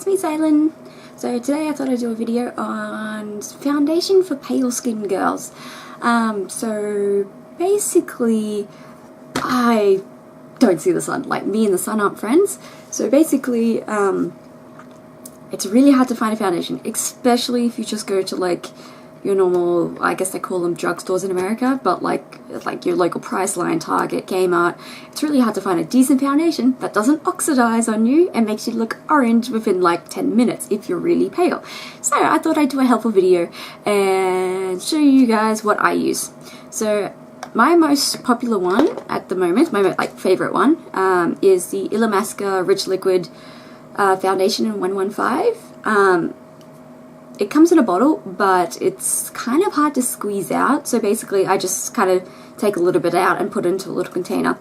me, Psylan. So today I thought I'd do a video on foundation for pale skin girls. So basically, I don't see the sun. Like, me and the sun aren't friends. So basically, it's really hard to find a foundation, especially if you just go to like your normal, I guess they call them drugstores in America, but like your local Priceline, Target, Kmart. It's really hard to find a decent foundation that doesn't oxidize on you and makes you look orange within like 10 minutes if you're really pale. So I thought I'd do a helpful video and show you guys what I use. So my most popular one at the moment, my favorite one, is the Illamasqua Rich Liquid Foundation in 115. It comes in a bottle, but it's kind of hard to squeeze out. So basically, I just kind of take a little bit out and put it into a little container.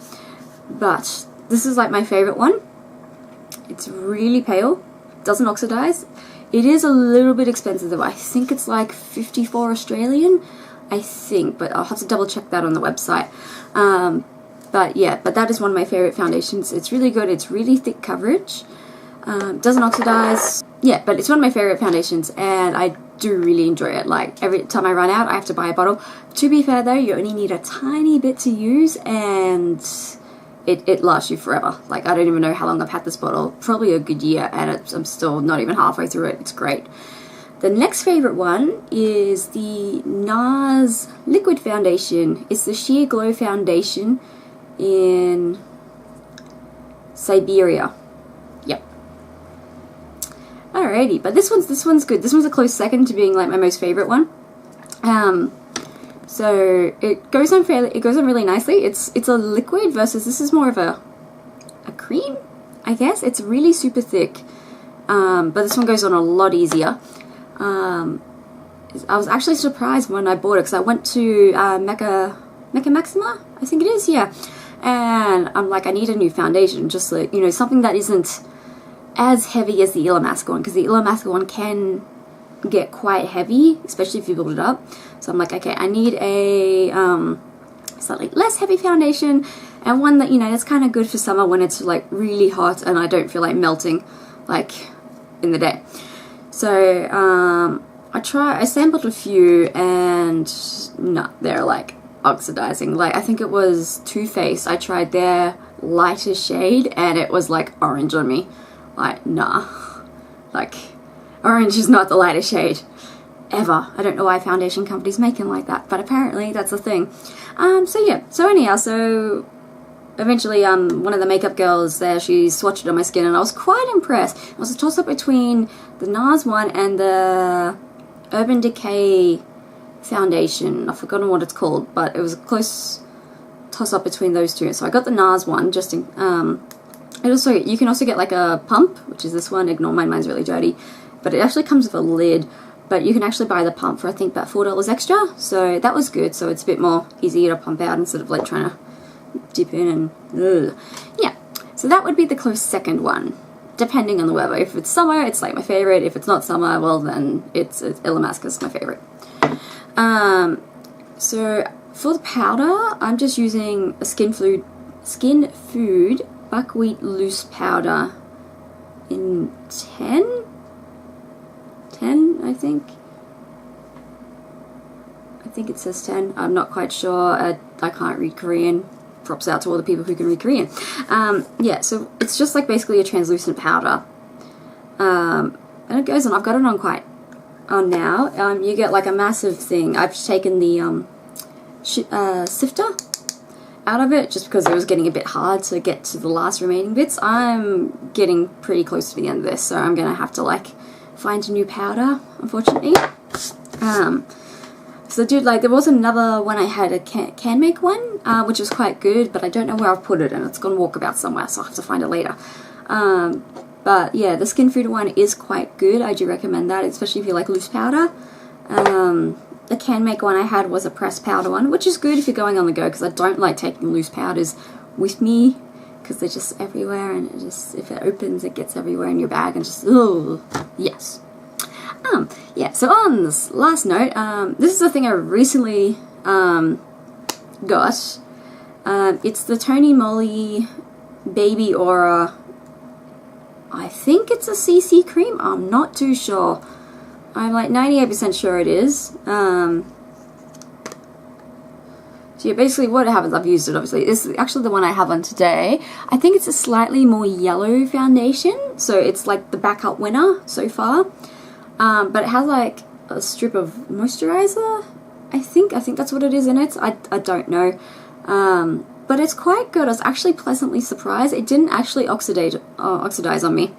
But this is like my favorite one. It's really pale, doesn't oxidize. It is a little bit expensive though. I think it's like 54 Australian, I think, but I'll have to double check that on the website. But that is one of my favorite foundations. It's really good. It's really thick coverage. Doesn't oxidize. Yeah, but it's one of my favorite foundations and I do really enjoy it. Like, every time I run out, I have to buy a bottle. To be fair though, you only need a tiny bit to use and it lasts you forever. Like, I don't even know how long I've had this bottle. Probably a good year, and I'm still not even halfway through it. It's great. The next favorite one is the NARS Liquid Foundation. It's the Sheer Glow Foundation in Siberia. Yep. Alrighty, but this one's good. This one's a close second to being like my most favorite one. So it goes on really nicely. It's a liquid versus this is more of a cream, I guess. It's really super thick, but this one goes on a lot easier. I was actually surprised when I bought it because I went to Mecca Maxima, I think it is, yeah. And I'm like, I need a new foundation, just like, you know, something that isn't as heavy as the Illamasqua one, because the Illamasqua one can get quite heavy, especially if you build it up. So I'm like, okay, I need a slightly less heavy foundation, and one that, you know, that's kind of good for summer when it's like really hot and I don't feel like melting like in the day. So I sampled a few and no, they're like oxidizing. Like, I think it was Too Faced. I tried their lighter shade and it was like orange on me. Like, nah, like orange is not the lighter shade ever. I don't know why foundation companies make them like that, but apparently that's a thing. So yeah, so anyhow, so eventually one of the makeup girls there, she swatched it on my skin and I was quite impressed. It was a toss-up between the NARS one and the Urban Decay foundation. I've forgotten what it's called, but it was a close toss-up between those two. So I got the NARS one just in, you can also get like a pump, which is this one. Ignore mine, mine's really dirty. But it actually comes with a lid, but you can actually buy the pump for I think about $4 extra. So that was good. So it's a bit more easier to pump out instead of like trying to dip in and yeah. So that would be the close second one, depending on the weather. If it's summer, it's like my favorite. If it's not summer, well then it's Illamasqua's my favorite. So for the powder, I'm just using a Skin Food Buckwheat Loose Powder in 10, I think it says 10. I'm not quite sure. I can't read Korean. Props out to all the people who can read Korean. Yeah, so it's just like basically a translucent powder. And it goes on. I've got it on quite on now. You get like a massive thing. I've taken the sifter out of it just because it was getting a bit hard to get to the last remaining bits. I'm getting pretty close to the end of this, so I'm gonna have to like find a new powder, unfortunately. So dude, like there was another one I had, a can make one, which was quite good, but I don't know where I've put it and it's gone walkabout somewhere, so I'll have to find it later. But yeah, the Skin Food one is quite good. I do recommend that, especially if you like loose powder. The can make one I had was a pressed powder one, which is good if you're going on the go, because I don't like taking loose powders with me because they're just everywhere, and it just, if it opens, it gets everywhere in your bag and just, oh, yes. Yeah, so on this last note, this is the thing I recently got. It's the Tony Moly Baby Aura I think it's a CC cream. I'm not too sure. I'm like 98% sure it is. So yeah, basically what happens, I've used it obviously. This is actually the one I have on today. I think it's a slightly more yellow foundation. So it's like the backup winner so far. But it has like a strip of moisturizer. I think that's what it is in it. I don't know. But it's quite good. I was actually pleasantly surprised. It didn't actually oxidize on me,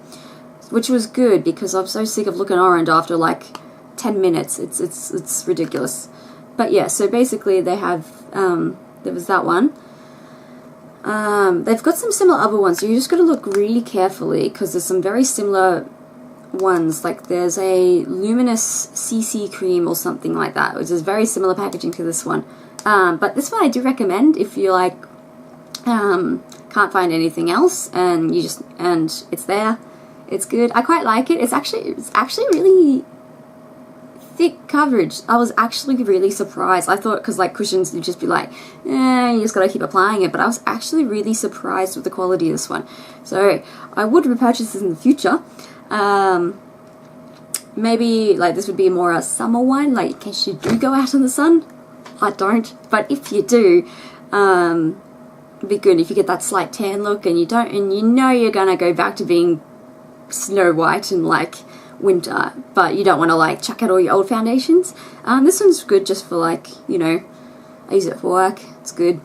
which was good because I'm so sick of looking orange after like 10 minutes. It's ridiculous. But yeah, so basically they have, there was that one. They've got some similar other ones, so you just got to look really carefully because there's some very similar ones. Like there's a luminous CC cream or something like that, which is very similar packaging to this one. But this one I do recommend if you like can't find anything else and it's there. It's good. I quite like it. It's actually really thick coverage. I was actually really surprised. I thought because like cushions you'd just be like, you just gotta keep applying it. But I was actually really surprised with the quality of this one. So I would repurchase this in the future. Maybe like this would be more a summer one, like in case you do go out in the sun. I don't, but if you do, it'd be good if you get that slight tan look and you don't, and you know you're gonna go back to being Snow White in like winter, but you don't want to like chuck out all your old foundations. This one's good just for like, you know, I use it for work. It's good.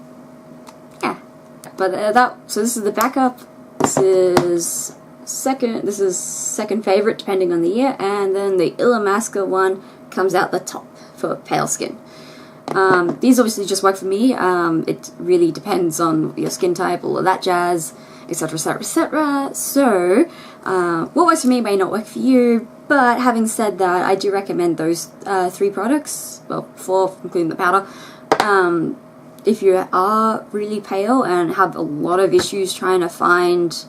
Yeah, but so this is the backup. This is second favorite depending on the year, and then the Illamasqua one comes out the top for pale skin. These obviously just work for me. It really depends on your skin type, all of that jazz, etc, etc, etc. So what works for me may not work for you, but having said that, I do recommend those 3 products, well 4 including the powder. If you are really pale and have a lot of issues trying to find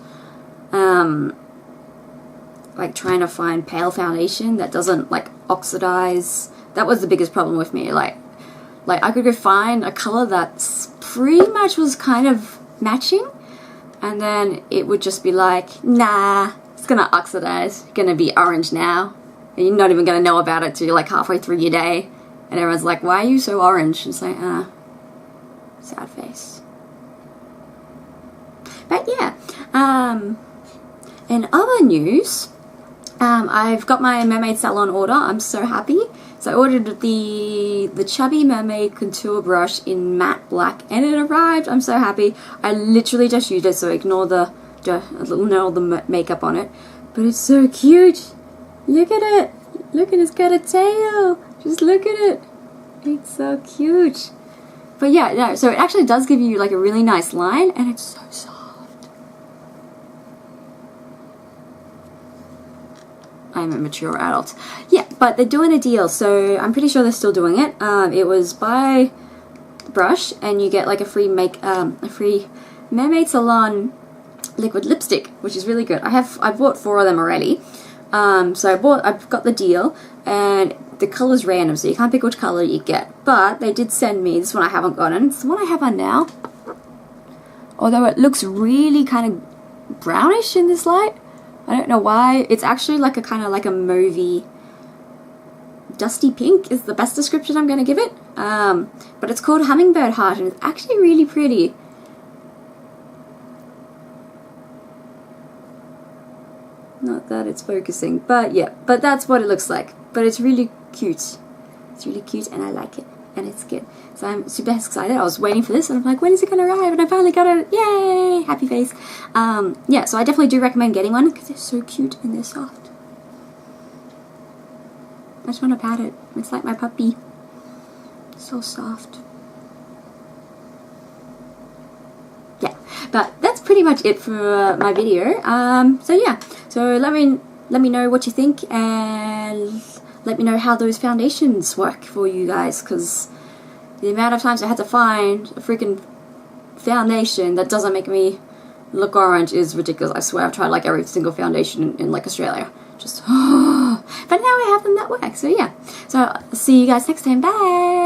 pale foundation that doesn't like oxidize. That was the biggest problem with me. Like I could go find a color that's pretty much was kind of matching, and then it would just be like, nah, it's gonna oxidize, it's gonna be orange now, and you're not even gonna know about it till you're like halfway through your day, and everyone's like, why are you so orange? It's like, sad face. But yeah, in other news, I've got my Mermaid Salon order. I'm so happy. So I ordered the Chubby Mermaid Contour Brush in matte black, and it arrived. I'm so happy. I literally just used it, so ignore the makeup on it. But it's so cute. Look at it. Look at it's got a tail. Just look at it. It's so cute. But yeah, no, so it actually does give you like a really nice line, and it's so soft. I'm a mature adult. Yeah, but they're doing a deal, so I'm pretty sure they're still doing it. It was buy brush and you get like a free Mermaid Salon liquid lipstick, which is really good. I bought 4 of them already. So I've got the deal, and the color's random, so you can't pick which color you get. But they did send me this one. I haven't gotten. It's the one I have on now. Although it looks really kind of brownish in this light. I don't know why. It's actually like a kind of like a mauvey, dusty pink is the best description I'm going to give it. But it's called Hummingbird Heart, and it's actually really pretty. Not that it's focusing, but yeah, but that's what it looks like. But it's really cute. It's really cute, and I like it, and it's good. So I'm super excited. I was waiting for this, and I'm like, when is it going to arrive? And I finally got it. Yay! Happy face. Yeah, so I definitely do recommend getting one because they're so cute and they're soft. I just want to pat it. It's like my puppy. So soft. Yeah, but that's pretty much it for my video. So yeah, so let me know what you think, and let me know how those foundations work for you guys, because the amount of times I had to find a freaking foundation that doesn't make me look orange is ridiculous. I swear I've tried like every single foundation in like Australia. Just, but now I have them that work. So yeah. So I'll see you guys next time. Bye!